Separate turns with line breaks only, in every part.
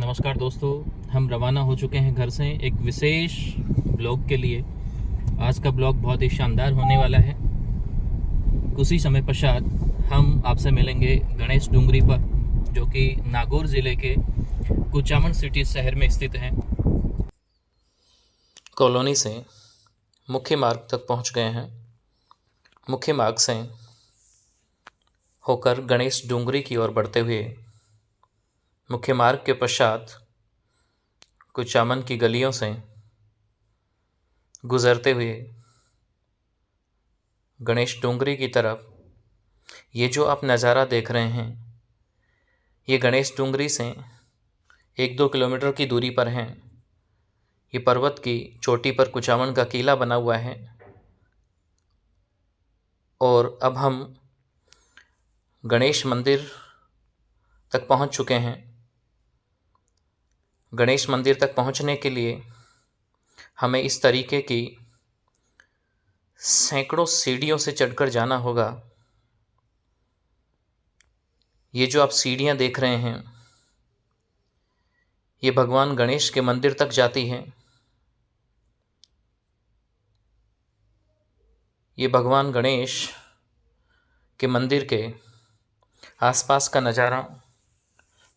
नमस्कार दोस्तों, हम रवाना हो चुके हैं घर से एक विशेष ब्लॉग के लिए। आज का ब्लॉग बहुत ही शानदार होने वाला है। कुछ ही समय पश्चात हम आपसे मिलेंगे गणेश डूंगरी पर, जो कि नागौर ज़िले के कुचामन सिटी शहर में स्थित है। कॉलोनी से मुख्य मार्ग तक पहुंच गए हैं। मुख्य मार्ग से होकर गणेश डूंगरी की ओर बढ़ते हुए मुख्य मार्ग के पश्चात कुचामन की गलियों से गुजरते हुए गणेश डूंगरी की तरफ ये जो आप नज़ारा देख रहे हैं, ये गणेश डूंगरी से 1-2 किलोमीटर की दूरी पर हैं। ये पर्वत की चोटी पर कुचामन का किला बना हुआ है। और अब हम गणेश मंदिर तक पहुंच चुके हैं। गणेश मंदिर तक पहुंचने के लिए हमें इस तरीके की सैकड़ों सीढ़ियों से चढ़कर जाना होगा। ये जो आप सीढ़ियां देख रहे हैं, ये भगवान गणेश के मंदिर तक जाती हैं। ये भगवान गणेश के मंदिर के आसपास का नज़ारा,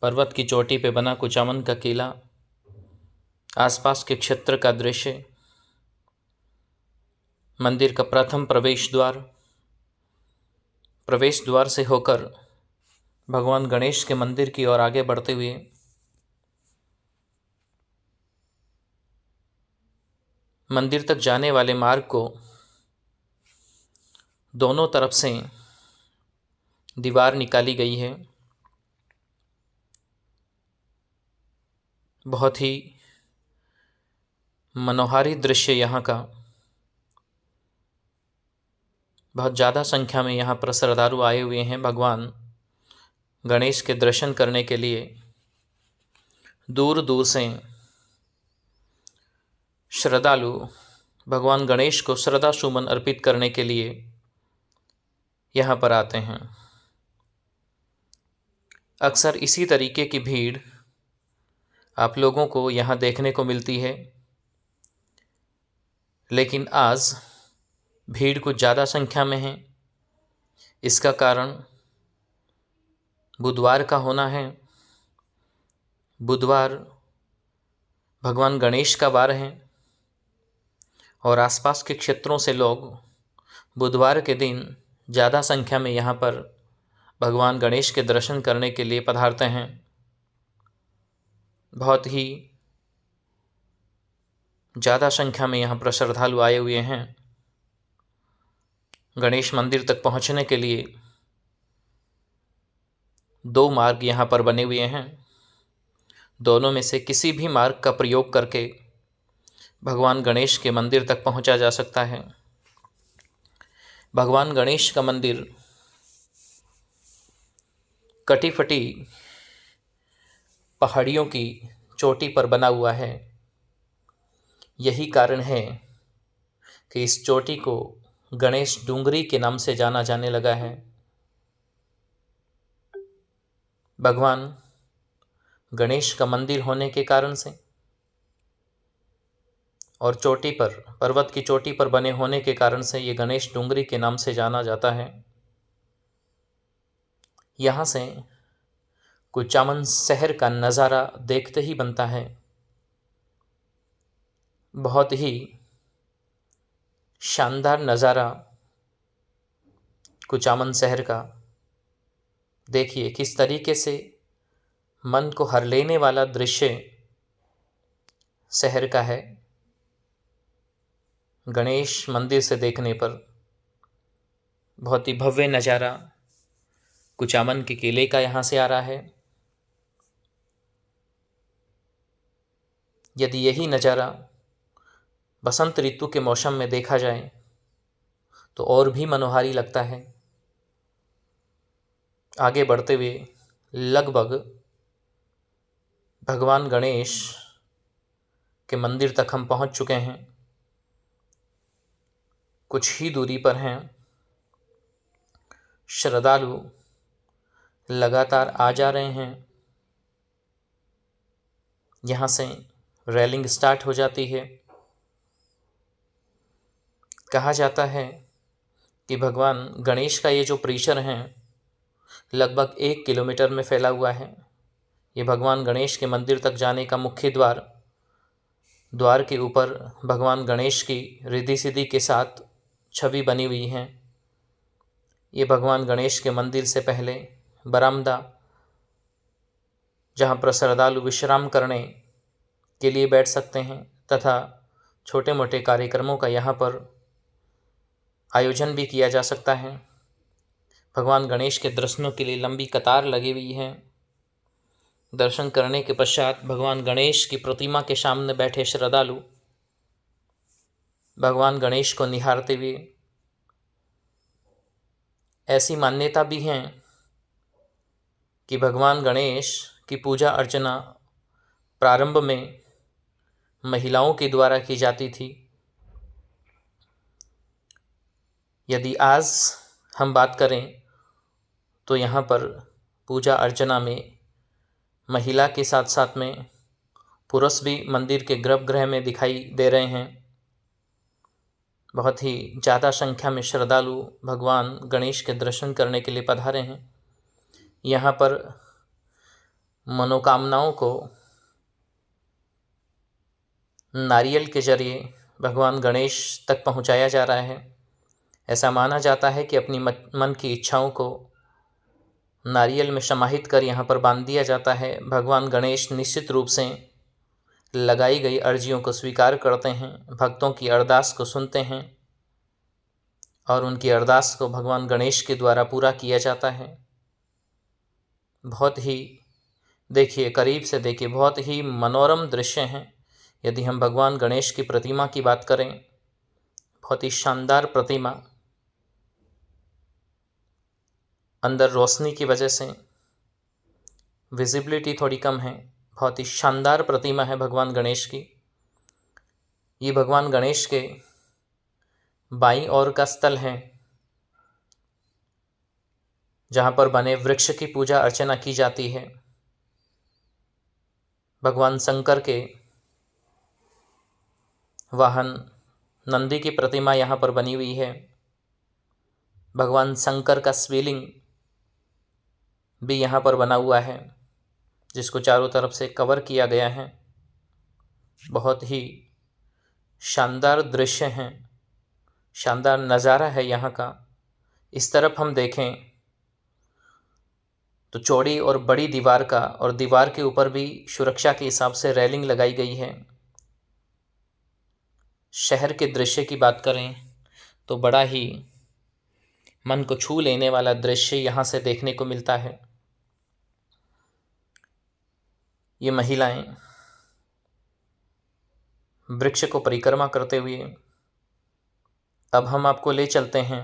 पर्वत की चोटी पे बना कुचामन का किला, आसपास के क्षेत्र का दृश्य, मंदिर का प्रथम प्रवेश द्वार से होकर भगवान गणेश के मंदिर की ओर आगे बढ़ते हुए मंदिर तक जाने वाले मार्ग को दोनों तरफ से दीवार निकाली गई है। बहुत ही मनोहारी दृश्य यहाँ का। बहुत ज़्यादा संख्या में यहाँ पर श्रद्धालु आए हुए हैं भगवान गणेश के दर्शन करने के लिए। दूर दूर से श्रद्धालु भगवान गणेश को श्रद्धा सुमन अर्पित करने के लिए यहाँ पर आते हैं। अक्सर इसी तरीके की भीड़ आप लोगों को यहाँ देखने को मिलती है, लेकिन आज भीड़ कुछ ज़्यादा संख्या में है। इसका कारण बुधवार का होना है। बुधवार भगवान गणेश का वार है और आसपास के क्षेत्रों से लोग बुधवार के दिन ज़्यादा संख्या में यहाँ पर भगवान गणेश के दर्शन करने के लिए पधारते हैं। बहुत ही ज़्यादा संख्या में यहाँ पर श्रद्धालु आए हुए हैं। गणेश मंदिर तक पहुँचने के लिए 2 मार्ग यहाँ पर बने हुए हैं। दोनों में से किसी भी मार्ग का प्रयोग करके भगवान गणेश के मंदिर तक पहुँचा जा सकता है। भगवान गणेश का मंदिर कटी फटी पहाड़ियों की चोटी पर बना हुआ है। यही कारण है कि इस चोटी को गणेश डूंगरी के नाम से जाना जाने लगा है। भगवान गणेश का मंदिर होने के कारण से और चोटी पर, पर्वत की चोटी पर बने होने के कारण से ये गणेश डूंगरी के नाम से जाना जाता है। यहाँ से कुचामन शहर का नज़ारा देखते ही बनता है। बहुत ही शानदार नज़ारा कुचामन शहर का। देखिए किस तरीके से मन को हर लेने वाला दृश्य शहर का है। गणेश मंदिर से देखने पर बहुत ही भव्य नज़ारा कुचामन के किले का यहाँ से आ रहा है। यदि यही नज़ारा बसंत ऋतु के मौसम में देखा जाए तो और भी मनोहारी लगता है। आगे बढ़ते हुए लगभग भगवान गणेश के मंदिर तक हम पहुंच चुके हैं। कुछ ही दूरी पर हैं। श्रद्धालु लगातार आ जा रहे हैं। यहाँ से रेलिंग स्टार्ट हो जाती है। कहा जाता है कि भगवान गणेश का ये जो परिसर है लगभग 1 किलोमीटर में फैला हुआ है। ये भगवान गणेश के मंदिर तक जाने का मुख्य द्वार के ऊपर भगवान गणेश की रिद्धि सिद्धि के साथ छवि बनी हुई है। ये भगवान गणेश के मंदिर से पहले बरामदा, जहाँ पर श्रद्धालु विश्राम करने के लिए बैठ सकते हैं तथा छोटे मोटे कार्यक्रमों का यहाँ पर आयोजन भी किया जा सकता है। भगवान गणेश के दर्शनों के लिए लंबी कतार लगी हुई है। दर्शन करने के पश्चात भगवान गणेश की प्रतिमा के सामने बैठे श्रद्धालु भगवान गणेश को निहारते हुए, ऐसी मान्यता भी है कि भगवान गणेश की पूजा अर्चना प्रारंभ में महिलाओं के द्वारा की जाती थी। यदि आज हम बात करें तो यहाँ पर पूजा अर्चना में महिला के साथ साथ में पुरुष भी मंदिर के गर्भगृह में दिखाई दे रहे हैं। बहुत ही ज़्यादा संख्या में श्रद्धालु भगवान गणेश के दर्शन करने के लिए पधारे हैं। यहाँ पर मनोकामनाओं को नारियल के जरिए भगवान गणेश तक पहुँचाया जा रहा है। ऐसा माना जाता है कि अपनी मन की इच्छाओं को नारियल में समाहित कर यहाँ पर बांध दिया जाता है। भगवान गणेश निश्चित रूप से लगाई गई अर्जियों को स्वीकार करते हैं, भक्तों की अरदास को सुनते हैं और उनकी अरदास को भगवान गणेश के द्वारा पूरा किया जाता है। बहुत ही देखिए, करीब से देखिए, बहुत ही मनोरम दृश्य हैं। यदि हम भगवान गणेश की प्रतिमा की बात करें, बहुत ही शानदार प्रतिमा, अंदर रोशनी की वजह से विजिबिलिटी थोड़ी कम है। बहुत ही शानदार प्रतिमा है भगवान गणेश की। ये भगवान गणेश के बाईं ओर का स्थल है जहाँ पर बने वृक्ष की पूजा अर्चना की जाती है। भगवान शंकर के वाहन नंदी की प्रतिमा यहाँ पर बनी हुई है। भगवान शंकर का शिवलिंग भी यहाँ पर बना हुआ है, जिसको चारों तरफ से कवर किया गया है। बहुत ही शानदार दृश्य हैं, शानदार नज़ारा है यहाँ का। इस तरफ हम देखें तो चौड़ी और बड़ी दीवार का, और दीवार के ऊपर भी सुरक्षा के हिसाब से रेलिंग लगाई गई है। शहर के दृश्य की बात करें तो बड़ा ही मन को छू लेने वाला दृश्य यहाँ से देखने को मिलता है। ये महिलाएं वृक्ष को परिक्रमा करते हुए, अब हम आपको ले चलते हैं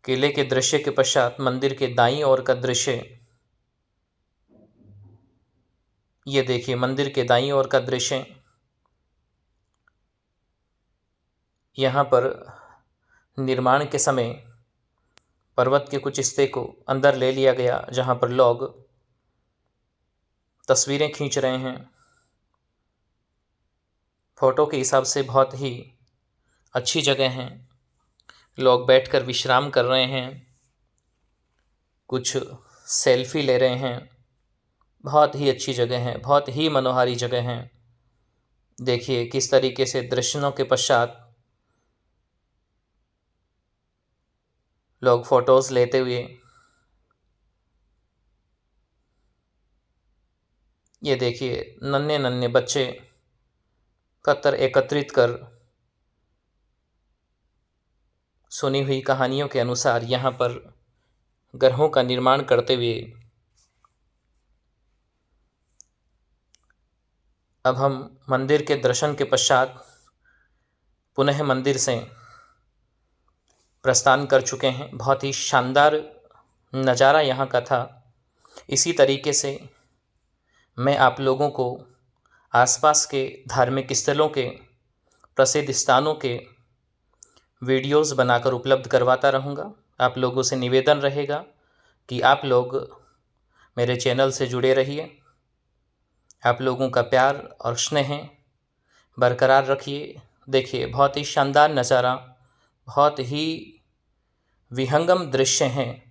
किले के दृश्य के पश्चात मंदिर के दाईं ओर का दृश्य। ये देखिए मंदिर के दाईं ओर का दृश्य। यहाँ पर निर्माण के समय पर्वत के कुछ हिस्से को अंदर ले लिया गया, जहाँ पर लोग तस्वीरें खींच रहे हैं। फोटो के हिसाब से बहुत ही अच्छी जगह है। लोग बैठकर विश्राम कर रहे हैं, कुछ सेल्फी ले रहे हैं। बहुत ही अच्छी जगह है, बहुत ही मनोहारी जगह है। देखिए किस तरीके से दर्शनों के पश्चात लोग फोटोज़ लेते हुए, ये देखिए नन्हे नन्हे बच्चे कतर एकत्रित कर सुनी हुई कहानियों के अनुसार यहाँ पर ग्रहों का निर्माण करते हुए। अब हम मंदिर के दर्शन के पश्चात पुनः मंदिर से प्रस्थान कर चुके हैं। बहुत ही शानदार नज़ारा यहाँ का था। इसी तरीके से मैं आप लोगों को आसपास के धार्मिक स्थलों के, प्रसिद्ध स्थानों के वीडियोस बनाकर उपलब्ध करवाता रहूँगा। आप लोगों से निवेदन रहेगा कि आप लोग मेरे चैनल से जुड़े रहिए। आप लोगों का प्यार और स्नेह बरकरार रखिए। देखिए, बहुत ही शानदार नज़ारा, बहुत ही विहंगम दृश्य हैं